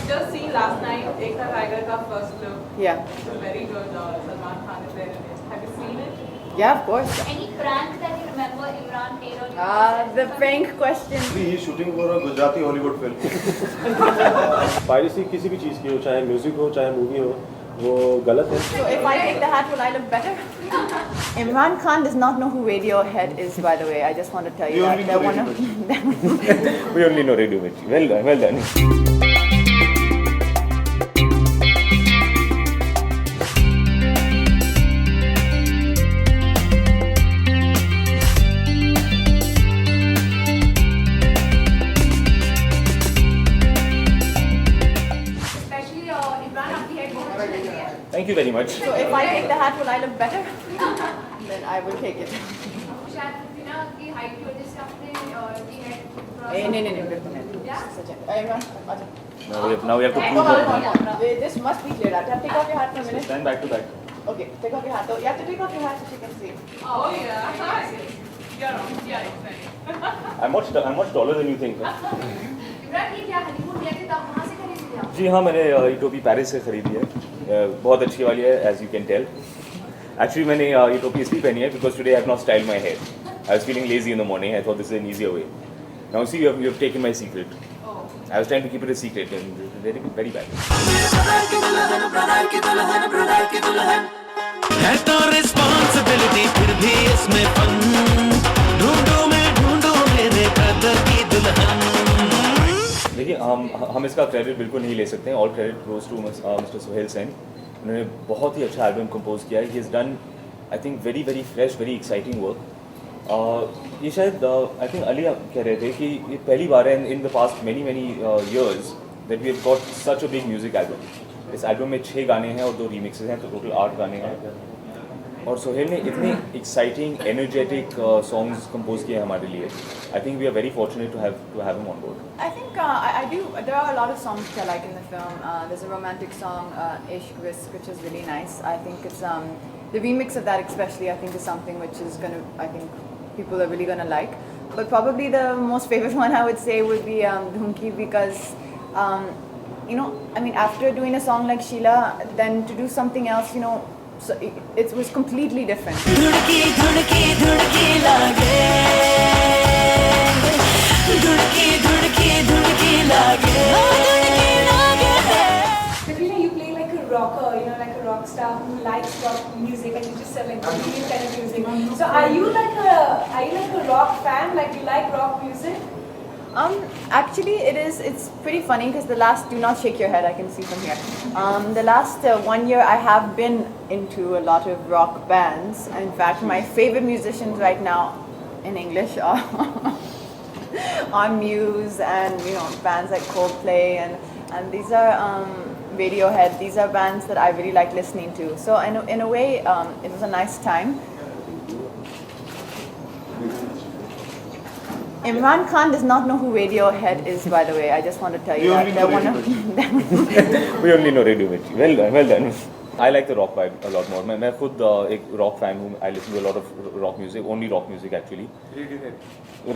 just seen last night Ekta Tiger का first look. Yeah. It's very good. Salman Khan is there in it. Have you seen it? Yeah, of course. Any prank that you remember Imran made on you? The prank question. He is shooting for a Gujarati Hollywood film. Piracy किसी भी चीज़ की हो, चाहे music हो चाहे movie हो, वो गलत है. So if I take the hat, will I look better? Imran Khan does not know who Radiohead is, by the way. I just want to tell you We that. only They're know one of them. We only know Radiohead. Well done, well done. Especially Imran आपकी head बहुत अच्छी लगी है. Thank you very much. So if I take the hat, will I look better? Then I will take it. शायद बिना की height की वजह से आपने की head नहीं, बिल्कुल नहीं. Imran, आजा. Now we have to Come prove on, it. come on. This must be clear. Take off your hat for a minute. Stand back to back. Okay, take off your hat. You have to take off your hat so she can see. Oh yeah. You're wrong. Yeah, exactly. I'm much taller than you think. Imran ये क्या honeymoon गए थे तब वहाँ से खरीदी थी आप? जी हाँ, मैंने ये टोपी पेरिस से खरीदी है. बहुत अच्छी वाली है, as you can tell. Actually मैंने ये टोपी इसलिए पहनी है because today I have not styled my hair. I was feeling lazy in the morning. I thought this is an easier way. Now see, you have taken my secret. I was trying to keep it a secret and very very bad. है तो responsibility फिर भी इसमें fun ढूंढो मेरे brother की दुल्हन. देखिए हम इसका क्रेडिट बिल्कुल नहीं ले सकते हैं. All credit goes to mister Sohail Sen. उन्होंने बहुत ही अच्छा एल्बम कंपोज किया है. He is done I think very very fresh very exciting work. ये शायद आई थिंक अली कह रहे थे कि ये पहली बार है in the past many years that we have got such a big music album. इस एल्बम में 6 गाने हैं और 2 रीमिक्सेस हैं, तो टोटल 8 गाने हैं. और सोहेल ने इतने एक्साइटिंग एनर्जेटिक सॉन्ग्स कंपोज किए हैं हमारे लिए. I think we are very fortunate to have him on board. I think I do. There are a lot of songs which I like in the film. There's a romantic song, Ishq Wisk, which is really nice. I think it's the remix of that especially. I think is something which is I think people are really gonna like. But probably the most favorite one I would say would be Dhunki because. I mean, after doing a song like Sheila, then to do something else, so it was completely different. धुड़की धुड़की धुड़की लागे धुड़की धुड़की धुड़की लागे धुड़की लागे. Katrina, you play like a rocker, like a rock star who likes rock music, and you just sell like Indian kind of music. So are you like a rock fan? Like you like rock music? Actually, it's pretty funny because do not shake your head, I can see from here. The last 1 year I have been into a lot of rock bands. In fact, my favorite musicians right now in English are Muse and, bands like Coldplay and these are Radiohead. These are bands that I really like listening to. So in a way, it was a nice time. Imran Khan does not know who Radiohead is, by the way. I just want to tell you that. They're one of them. We only know Radiohead. Well done. I like the rock vibe a lot more. मैं खुद एक rock fan हूँ. I listen to a lot of rock music, only rock music actually.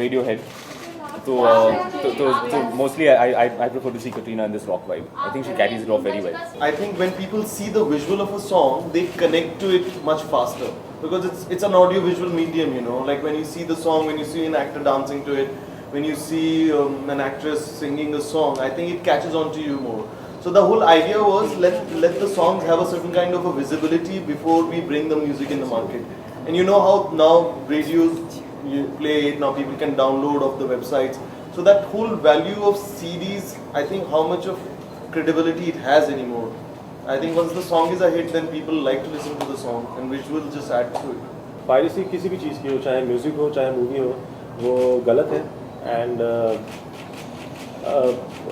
Radiohead. So mostly I prefer to see Katrina in this rock vibe. I think she carries it off very well. I think when people see the visual of a song, they connect to it much faster because it's an audio-visual medium, Like when you see the song, when you see an actor dancing to it, when you see an actress singing a song, I think it catches on to you more. So the whole idea was let the songs have a certain kind of a visibility before we bring the music in the market. And you know how now radios you play it, now people can download off the websites. So that whole value of CDs, I think how much of credibility it has anymore. I think once the song is a hit, then people like to listen to the song and visual just add to it. Piracy किसी भी चीज़ की हो, चाहे music हो चाहे movie हो, वो गलत है. एंड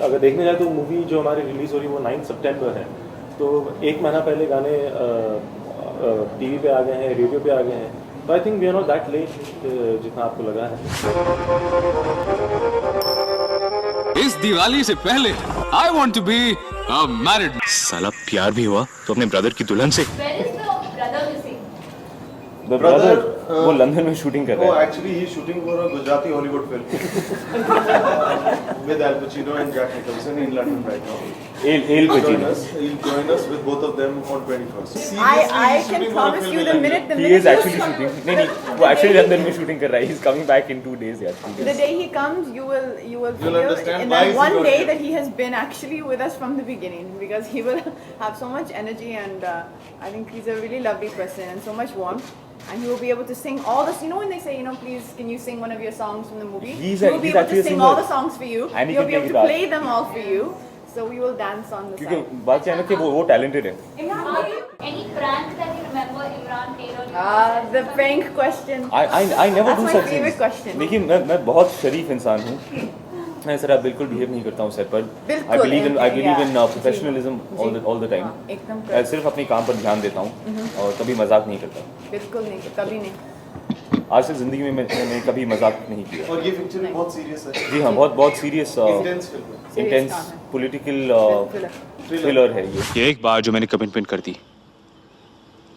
अगर देखने जाए तो मूवी जो हमारी रिलीज़ हो रही है वो 9 सितंबर है. तो 1 महीना पहले गाने टीवी पे आ गए हैं, रेडियो पे आ गए हैं. तो I think we are not that late जितना आपको लगा है. इस दिवाली से पहले I want to be married. साला प्यार भी हुआ तो अपने ब्रदर की दुल्हन से. Where is the brother missing? The brother वो लंदन में शूटिंग कर रहा है. Actually, he's shooting for a Gujarati Hollywood film with Al Pacino and Jack Nicholson in London right now. L He'll Pacino. join us with both of them on 21st. I can promise you the minute He is actually shooting. नहीं वो actually London में shooting कर रहा है. He's coming back in 2 days. Yeah, 2 The days. day he comes, you will feel understand in why that is he one not day here. that he has been actually with us from the beginning, because he will have so much energy, and I think he's a really lovely person and so much warmth. And he will be able to sing all this. You know when they say, please, can you sing one of your songs from the movie? He will be able actually to a sing singer. all the songs for you. And he He'll can be play able to guitar. play them all for you. So we will dance on the क्योंकि side. बात क्या है ना कि वो talented है. Any prank that you remember Imran Taylor? The prank question. I never That's do my such favorite things. question. देखिए मैं बहुत शरीफ इंसान हूँ. मैं इस तरह बिल्कुल बिहेव नहीं करता हूँ सेट पर. बिल्कुल, I believe yeah. in professionalism all the time. हाँ, एकदम मैं सिर्फ अपने काम पर ध्यान देता हूँ और कभी मजाक नहीं करता. बिल्कुल नहीं, कभी नहीं. आज तक जिंदगी में मैंने कभी मजाक नहीं किया. और ये पिक्चर भी बहुत सीरियस है. जी हाँ, बहुत सीरियस इंटेंस फिल्म है. इंटेंस काम है. पॉलिटिकल थ्रिलर है ये. एक बार जो मैंने कमिटमेंट कर दी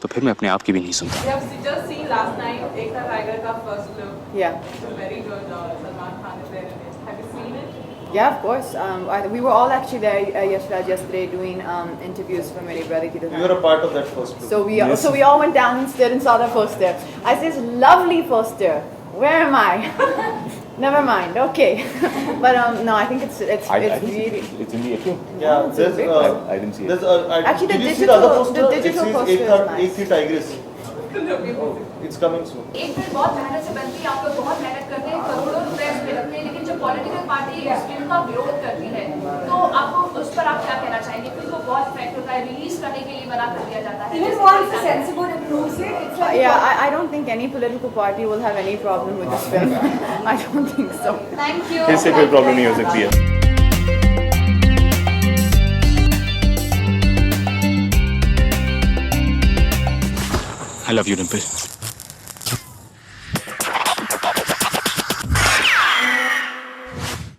तो फिर मैं अपने आप की भी नहीं सुनता. We have just seen last night Ekta Tiger का first look. Yeah. It's very good. Salman Khan is there in it. Have you seen it? Yeah, of course. We were all actually there yesterday doing interviews for Mere Brother Ki Dukaan. You were a part of that first look. So we all went down and stood and saw the poster. I said, lovely poster. Where am I? Never mind. Okay. But no, I think it's I think really. it's in the appeal. Yeah, it's a there's big I didn't see it. there's Actually, the did you see the other digital- poster? the digital It poster says is nice. Ekta Tigress. It's coming soon. एक film बहुत मेहनत से बनती है, आप लोग बहुत मेहनत करते हैं, करोड़ों रुपए इस पे लगते हैं, लेकिन जब पॉलिटिकल पार्टी इस फिल्म का विरोध करती है, तो आपको उस पर आप क्या कहना चाहेंगे? फिल्म को बहुत इफेक्ट होता है, रिलीज करने के लिए मना कर दिया जाता है. Even once the censor board approves it, it's like Yeah, I don't think any political party will have any problem with this film. I don't think so. Thank you. इससे कोई प्रॉब्लम नहीं हो सकती है. I love you, Dimple.